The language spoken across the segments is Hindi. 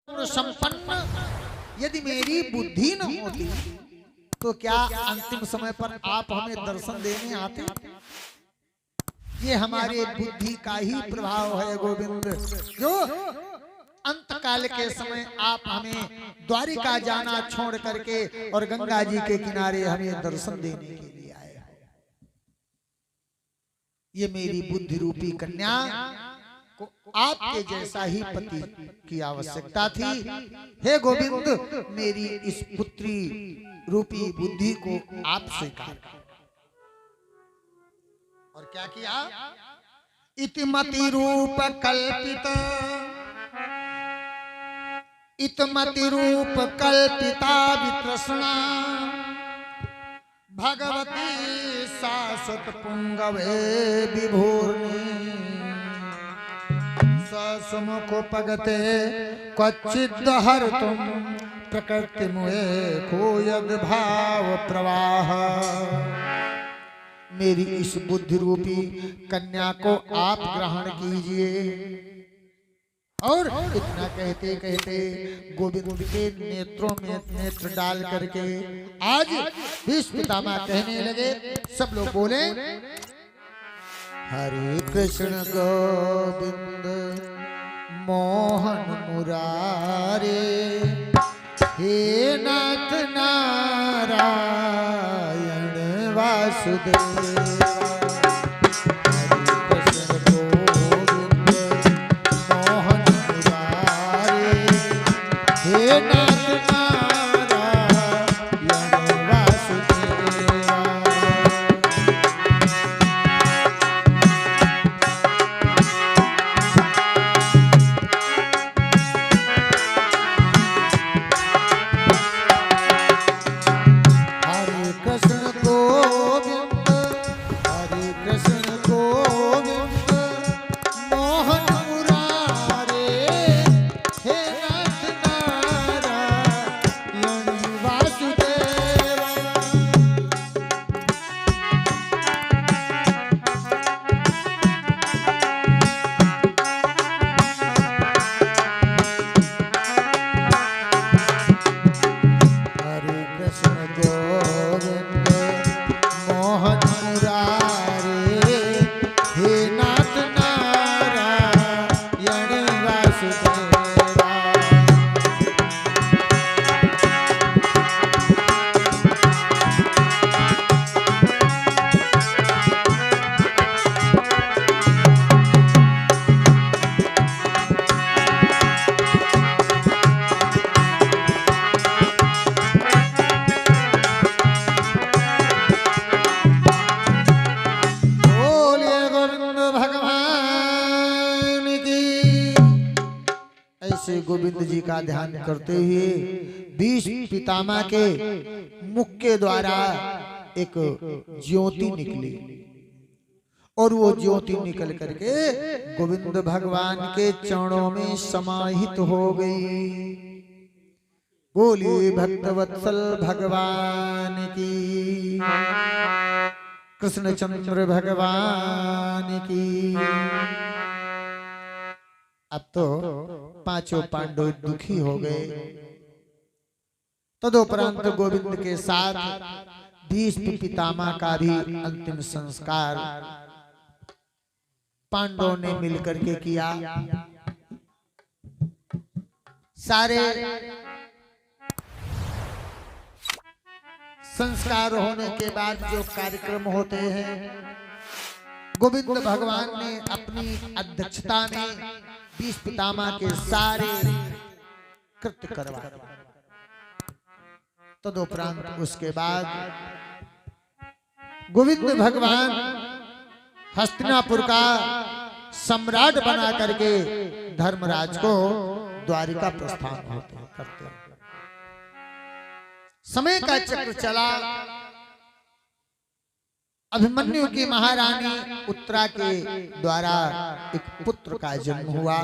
गुण संपन्न यदि मेरी बुद्धि न होती तो क्या अंतिम समय पर आप हमें दर्शन देने आते? ये हमारे बुद्धि का ही प्रभाव है गोविंद, जो अंत काल के समय आप हमें द्वारिका जाना छोड़ करके और गंगा जी के किनारे हमें दर्शन देने के लिए आए हो। ये मेरी बुद्धि रूपी कन्या को आपके जैसा ही पति की आवश्यकता थी। हे गोविंद, मेरी इस पुत्री रूपी बुद्धि को आप स्वीकार करें। और क्या किया? इतिमति रूप कल्पित, इतमति रूप कल्पिता वितृष्णा भगवती शाश्वत पुंगवे विभूर्णि ससुमुखोपगते क्वचिद् हर्तुं प्रकृति मुहे खोयद भाव प्रवाह। मेरी इस बुद्धि रूपी कन्या को आप ग्रहण कीजिए। और इतना कहते कहते गोविंद के नेत्रों में नेत्र डाल करके आज भीष्म पितामह कहने लगे, सब लोग बोले हरे कृष्ण गोविंद मोहन मुरारे, हे नाथ नारायण वासुदेव। गोविंद जी का ध्यान करते हुए भीष्म पितामह के मुख के द्वारा एक ज्योति निकली और वो ज्योति निकल करके गोविंद भगवान के चरणों में समाहित हो गई। बोलिए भक्तवत्सल भगवान की, कृष्णचंद्र भगवान की। अब तो पांचों पांडव दुखी हो गए। तदुपरांत गोविंद के साथ भीष्म पितामह का भी अंतिम संस्कार पांडवों ने मिलकर के किया। सारे संस्कार होने के बाद जो कार्यक्रम होते हैं, गोविंद भगवान ने अपनी अध्यक्षता में भीष्म पितामह के सारे कृत्य करवाए। तदुपरांत उसके बाद गोविंद भगवान हस्तिनापुर का सम्राट बना करके धर्मराज को द्वारिका प्रस्थान होते करते हैं। समय का चक्र चला। अभिमन्यु की महारानी उत्तरा के द्वारा एक पुत्र का जन्म हुआ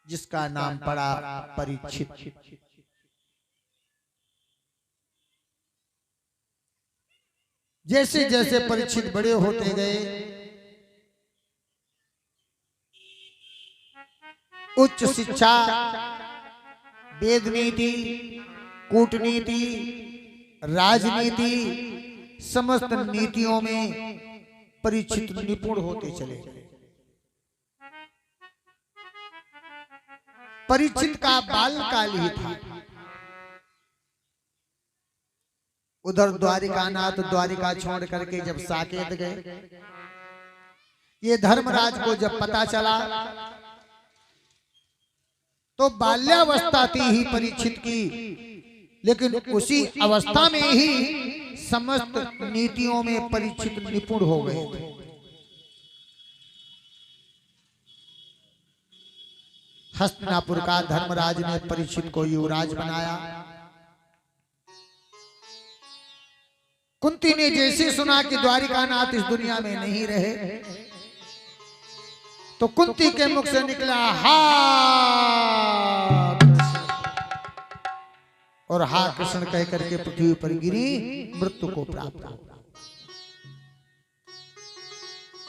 जिसका नाम पड़ा परीक्षित। जैसे जैसे परीक्षित बड़े होते गए उच्च शिक्षा, वेद नीति, कूटनीति, राजनीति, समस्त नीतियों में परीक्षित निपुण होते चले गए। परीक्षित का बालकाल ही था। उधर द्वारिकानाथ द्वारिका छोड़ करके जब साकेत गए, ये धर्मराज को जब पता चला तो बाल्यावस्था थी ही परीक्षित की, लेकिन उसी अवस्था में ही समस्त नीतियों में परीक्षित निपुण हो गए थे। हस्तिनापुर का धर्मराज ने परीक्षित को युवराज बनाया। कुंती ने जैसे सुना कि द्वारिकानाथ इस दुनिया में नहीं रहे, तो कुंती के मुख से निकला हा और हा कृष्ण कह करके पृथ्वी पर गिरी, मृत्यु को प्राप्त हो।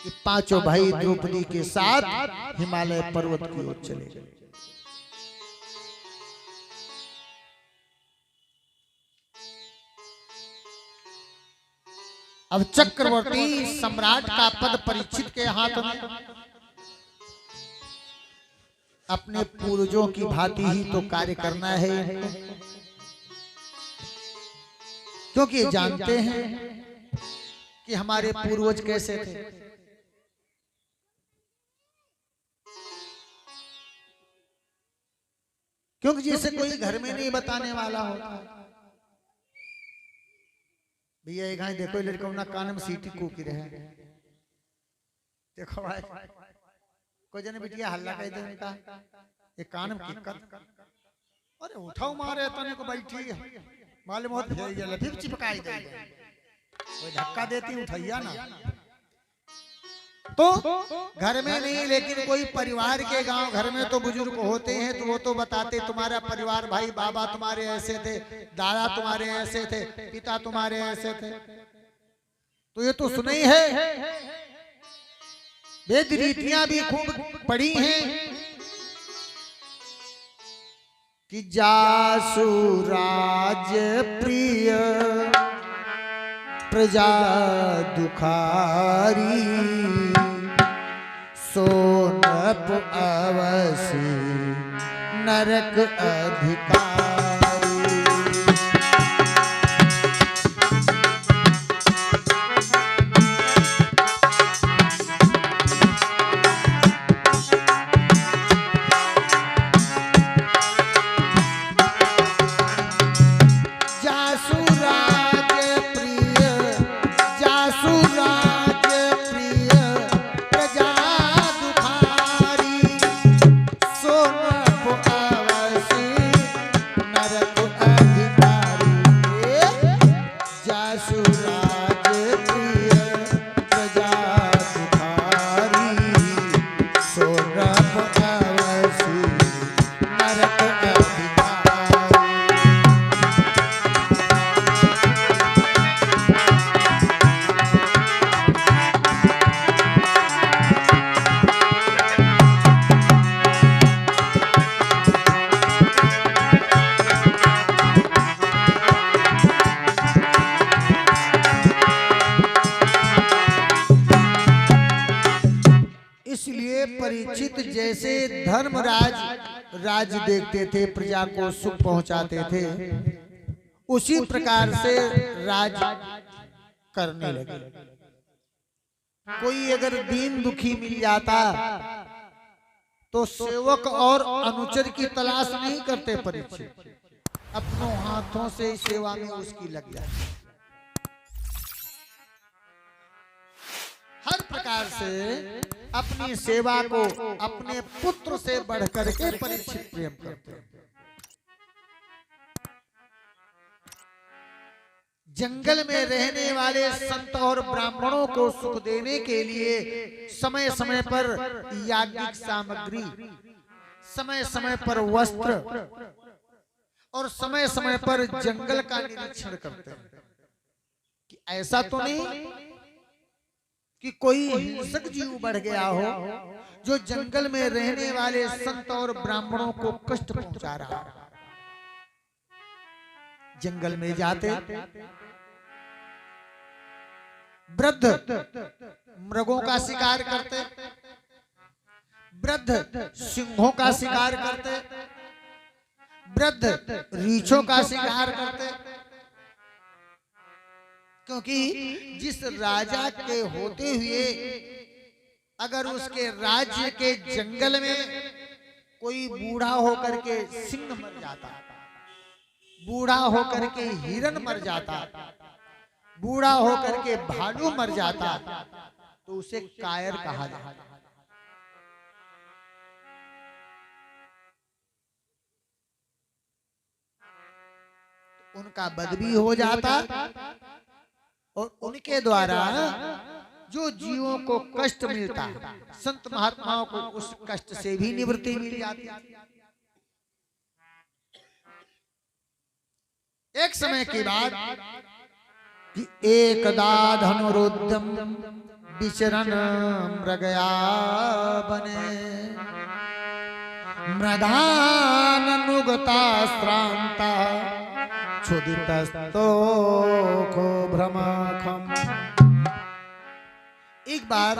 ये पांचों भाई द्रौपदी के साथ हिमालय पर्वत की ओर चले गए। अब चक्रवर्ती सम्राट का पद परीक्षित के हाथ में। अपने पूर्वजों की भांति ही तो कार्य करना है, क्योंकि जानते हैं कि हमारे पूर्वज कैसे थे। क्योंकि जैसे कोई घर में नहीं बताने वाला होता। भैया एक घाई देखो लड़का ना कान में सीटी कूकी रहे, देखो भाई कोई जने बिटिया हल्ला कह दे का ये कान में किक्कर, अरे उठाओ मारे तने को बैठी मालूम होत भेज जला फिर चिपकाई दे, कोई धक्का देती उठैया ना। तो घर में नहीं, लेकिन कोई परिवार के गांव घर में तो बुजुर्ग होते हैं, तो वो तो बताते तुम्हारा परिवार, भाई बाबा तुम्हारे ऐसे थे, दादा तुम्हारे ऐसे थे, पिता तुम्हारे ऐसे थे। तो ये तो सुना ही है। वेद रीतियां भी खूब पढ़ी हैं कि जासु राज प्रिय प्रजा दुखारी, सोनप अवसी नरक अधिकारी। परीक्षित जैसे धर्मराज राज देखते थे, प्रजा को सुख पहुंचाते थे, उसी प्रकार से राज करने लगे। कोई अगर दीन दुखी मिल जाता तो सेवक और अनुचर की तलाश नहीं करते परीक्षित, अपनों हाथों से सेवा में उसकी लग जाती। हर प्रकार से अपनी सेवा को अपने पुत्र से बढ़कर के परीक्षित प्रेम करते हैं। जंगल में रहने वाले संत और ब्राह्मणों को सुख देने के लिए समय समय पर याज्ञिक सामग्री, समय समय पर वस्त्र और समय समय पर जंगल का निरीक्षण करते हैं कि ऐसा तो नहीं कि कोई हिंसक जीव बढ़ गया हो जो जंगल में रहने वाले संत और ब्राह्मणों को कष्ट पहुंचा रहा। जंगल में जाते वृद्ध मृगों का शिकार करते, वृद्ध सिंहों का शिकार करते, वृद्ध रीछों का शिकार करते। क्योंकि जिस राजा के होते हुए अगर उसके राज्य के जंगल में कोई बूढ़ा होकर के सिंह मर जाता, बूढ़ा होकर के हिरन मर जाता, बूढ़ा होकर के भालू मर जाता, तो उसे कायर कहा जाता। उनका वध भी हो जाता और उनके द्वारा जो जीवों को कष्ट मिलता, संत महात्माओं को उस कष्ट से भी निवृत्ति मिल जाती। एक समय की बात कि एकदा धनुरुद्धम विचरन मृगया बने, मृधानुगता श्रांता क्षुदितस्तो को भ्रमखम। एक बार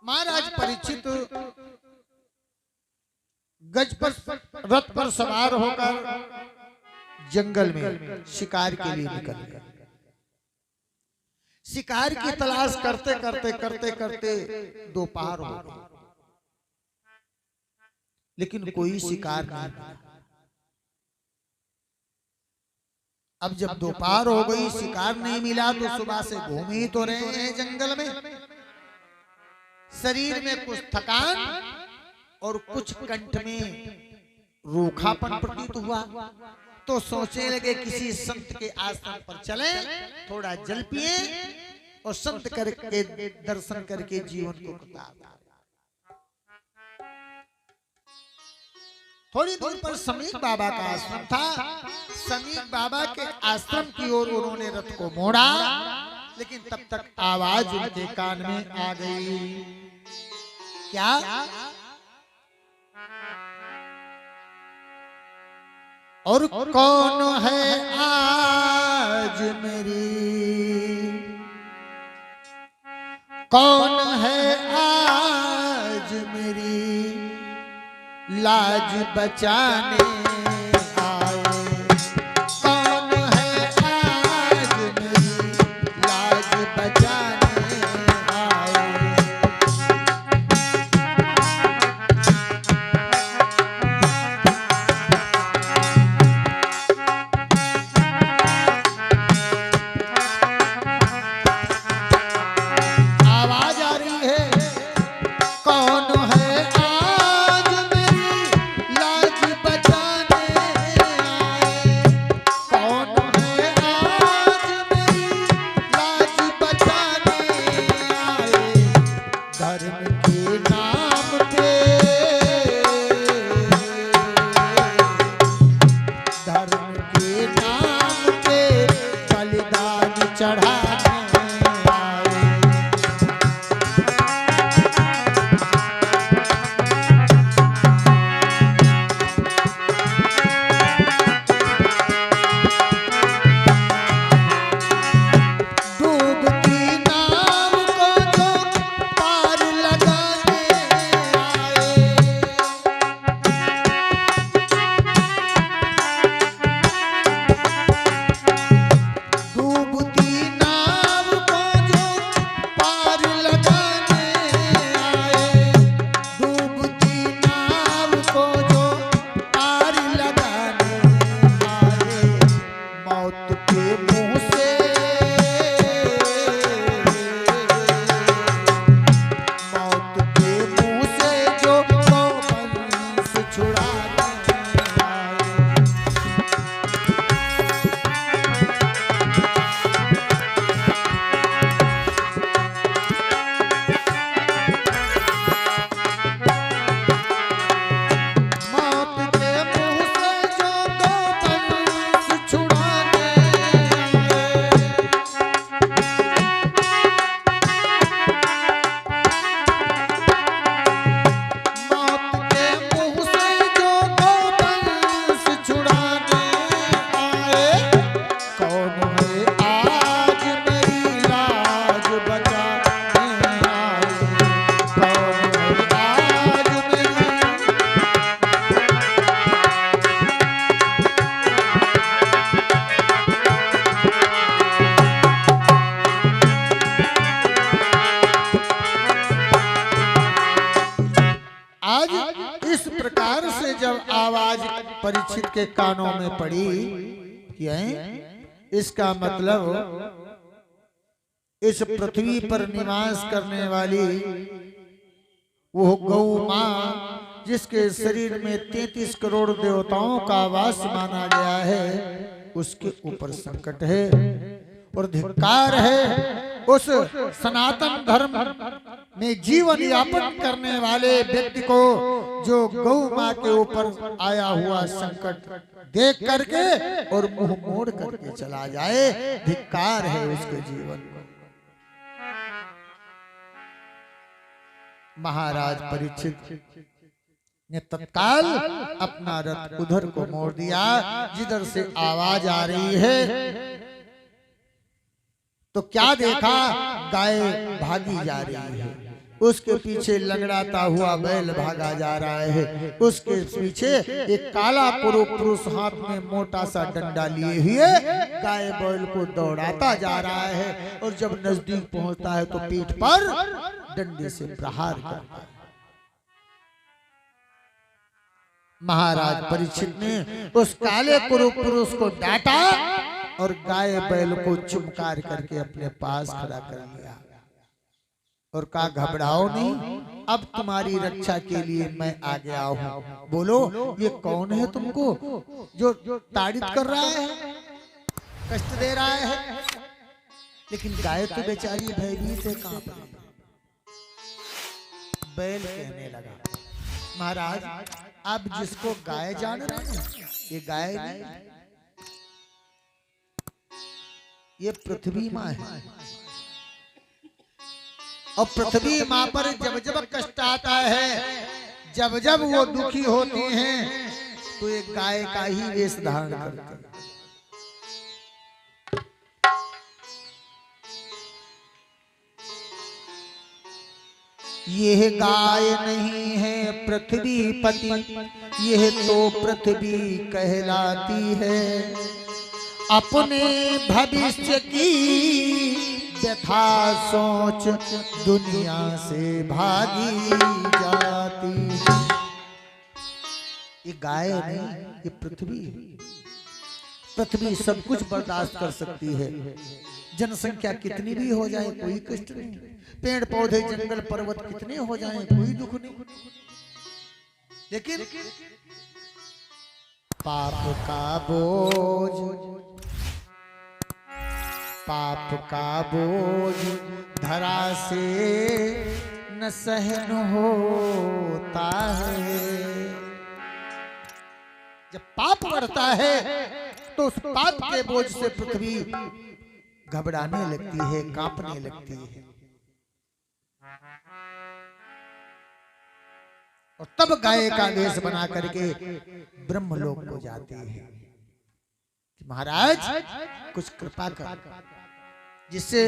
महाराज परीक्षित गज पर रथ पर सवार होकर जंगल में शिकार के लिए निकल गए। शिकार की तलाश करते करते करते करते दोपहर हो गई, लेकिन कोई शिकार नहीं मिला। अब जब दोपहर हो गई, शिकार नहीं मिला, तो सुबह से घूम ही तो रहे हैं जंगल में। शरीर में कुछ थकान और कुछ कंठ में रूखापन प्रतीत हुआ, तो सोचने लगे किसी संत के आश्रम पर चलें, थोड़ा जल पिए और संत करके दर्शन करके जीवन को बिताएं। थोड़ी दूर पर समीक बाबा का आश्रम था। समीक बाबा के आश्रम की ओर उन्होंने रथ को मोड़ा, लेकिन तब तक आवाज उनके कान में आ गई। क्या? और कौन है आज मेरी, कौन है आज मेरी लाज बचाने आए, कौन है आज मेरी लाज बचाने आए। आवाज आ रही है, कौन है आज मेरी लाज बचाने प्रकार से जब आवाज परीक्षित के कानों में पड़ी कि इसका मतलब इस पृथ्वी पर निवास करने वाली वो गौ मां जिसके शरीर में 33 करोड़ देवताओं का वास माना गया है, उसके ऊपर संकट है और धिक्कार है उस सनातन धर्म में जीवन यापन करने वाले व्यक्ति को जो गौ मां के ऊपर आया हुआ संकट देख करके और मुंह मोड़ करके चला जाए। धिक्कार है उसके जीवन को। महाराज परीक्षित ने तत्काल अपना रथ उधर को मोड़ दिया जिधर से आवाज आ रही है। तो क्या देखा, गाय भागी जा रही है, उसके पीछे लंगड़ाता हुआ बैल भागा जा रहा है, उसके पीछे एक काला पुरुष हाथ में मोटा सा डंडा लिए हुए गाय बैल को दौड़ाता जा रहा है और जब नजदीक पहुंचता है तो पीठ पर डंडे से प्रहार करता है। महाराज परीक्षित ने उस काले पुरुष को डांटा और गाय बैल को चुमकार करके अपने पास खड़ा कर लिया और कहा, घबराओ नहीं, अब तुम्हारी रक्षा के लिए मैं आ गया हूँ। बोलो ये कौन है तुमको जो ताड़ित कर रहा है, कष्ट दे रहा है? लेकिन गाय तो बेचारी भयभीत है, कहां पर? बैल कहने लगा, महाराज आप जिसको गाय जान रहे हैं, ये गाय नहीं, ये पृथ्वी माँ है। और पृथ्वी माँ पर जब जब कष्ट आता है, जब जब वो दुखी होती हैं, तो एक गाय का ही वेश धारण करती है। यह गाय नहीं है पृथ्वी पति, यह तो पृथ्वी कहलाती है। अपने भविष्य की व्यथा सोच दुनिया से भागी जाती। ये गाय नहीं, ये पृथ्वी। पृथ्वी सब कुछ बर्दाश्त कर सकती है, जनसंख्या कितनी भी हो जाए कोई कष्ट नहीं, पेड़ पौधे जंगल पर्वत कितने हो जाए कोई दुख नहीं, लेकिन पाप का बोझ, पाप का बोझ धरा से न सहन होता है। जब पाप बढ़ता है तो उस पाप के बोझ से पृथ्वी घबराने लगती है, कांपने लगती है। और तब गाय का वेश बना करके ब्रह्मलोक को जाते हैं। महाराज कुछ कृपा कर, जिससे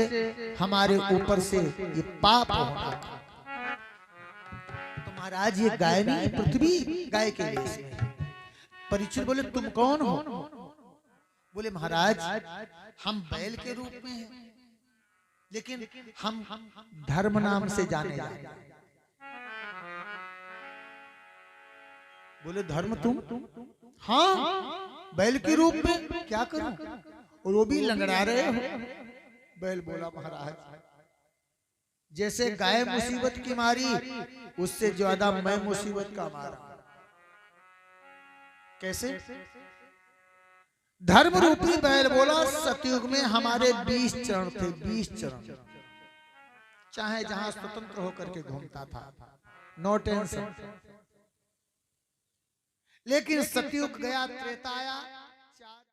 हमारे ऊपर से ये पाप होना। तो महाराज ये गाय नहीं, पृथ्वी गाय के वेश में। परीक्षित बोले तुम कौन हो? बोले महाराज हम बैल के रूप में हैं, लेकिन हम धर्म नाम से जाने जाते हैं। बोले धर्म तुम? हाँ, बैल के रूप में क्या करूं? और वो भी लंगड़ा रहे हो। बैल बोला महाराज जैसे गाय मुसीबत की मारी, उससे ज्यादा मैं मुसीबत का मारा। कैसे? धर्म रूपी बैल बोला सतयुग में हमारे 20 चरण थे, 20 चरण, चाहे जहां स्वतंत्र होकर के घूमता था, नो टेंशन। लेकिन सतयुग गया, त्रेता आया,